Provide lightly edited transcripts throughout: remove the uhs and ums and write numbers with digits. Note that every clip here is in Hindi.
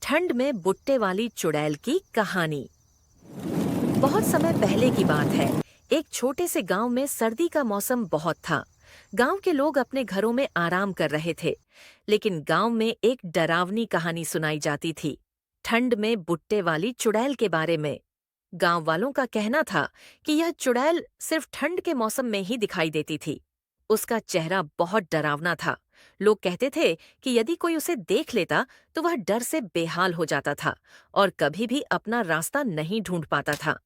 ठंड में बुट्टे वाली चुड़ैल की कहानी। बहुत समय पहले की बात है। एक छोटे से गांव में सर्दी का मौसम बहुत था। गांव के लोग अपने घरों में आराम कर रहे थे, लेकिन गांव में एक डरावनी कहानी सुनाई जाती थी, ठंड में बुट्टे वाली चुड़ैल के बारे में। गांव वालों का कहना था कि यह चुड़ैल सिर्फ ठंड के मौसम में ही दिखाई देती थी। उसका चेहरा बहुत डरावना था। लोग कहते थे कि यदि कोई उसे देख लेता तो वह डर से बेहाल हो जाता था और कभी भी अपना रास्ता नहीं ढूंढ पाता था।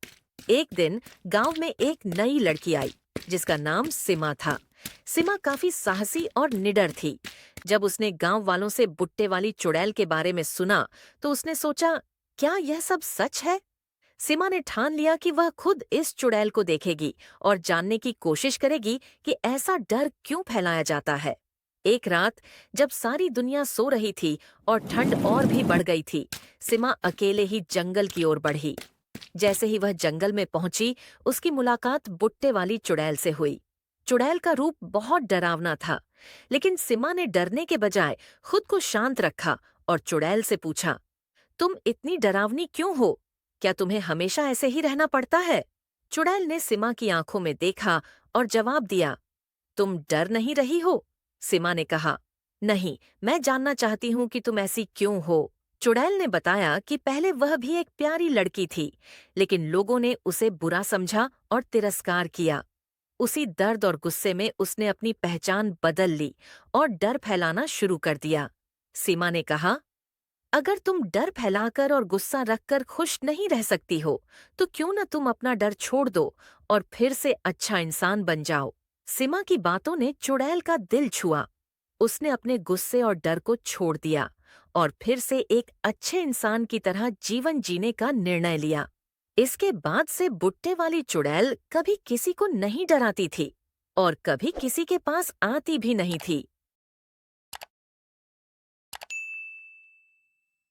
एक दिन गांव में एक नई लड़की आई, जिसका नाम सिमा था। सिमा काफी साहसी और निडर थी। जब उसने गांव वालों से बुट्टे वाली चुड़ैल के बारे में सुना, तो उसने सोचा, क्या यह सब सच है? सिमा ने ठान लिया कि वह खुद इस चुड़ैल को देखेगी और जानने की कोशिश करेगी कि ऐसा डर क्यों फैलाया जाता है। एक रात, जब सारी दुनिया सो रही थी और ठंड और भी बढ़ गई थी, सिमा अकेले ही जंगल की ओर बढ़ी। जैसे ही वह जंगल में पहुंची, उसकी मुलाकात बुट्टे वाली चुड़ैल से हुई। चुड़ैल का रूप बहुत डरावना था, लेकिन सिमा ने डरने के बजाय खुद को शांत रखा और चुड़ैल से पूछा, तुम इतनी डरावनी क्यों हो? क्या तुम्हें हमेशा ऐसे ही रहना पड़ता है? चुड़ैल ने सिमा की आंखों में देखा और जवाब दिया, तुम डर नहीं रही हो? सिमा ने कहा, नहीं, मैं जानना चाहती हूँ कि तुम ऐसी क्यों हो। चुड़ैल ने बताया कि पहले वह भी एक प्यारी लड़की थी, लेकिन लोगों ने उसे बुरा समझा और तिरस्कार किया। उसी दर्द और गुस्से में उसने अपनी पहचान बदल ली और डर फैलाना शुरू कर दिया। सीमा ने कहा, अगर तुम डर फैलाकर और गुस्सा रखकर खुश नहीं रह सकती हो, तो क्यों न तुम अपना डर छोड़ दो और फिर से अच्छा इंसान बन जाओ। सिमा की बातों ने चुड़ैल का दिल छुआ। उसने अपने गुस्से और डर को छोड़ दिया और फिर से एक अच्छे इंसान की तरह जीवन जीने का निर्णय लिया। इसके बाद से बुट्टे वाली चुड़ैल कभी किसी को नहीं डराती थी और कभी किसी के पास आती भी नहीं थी।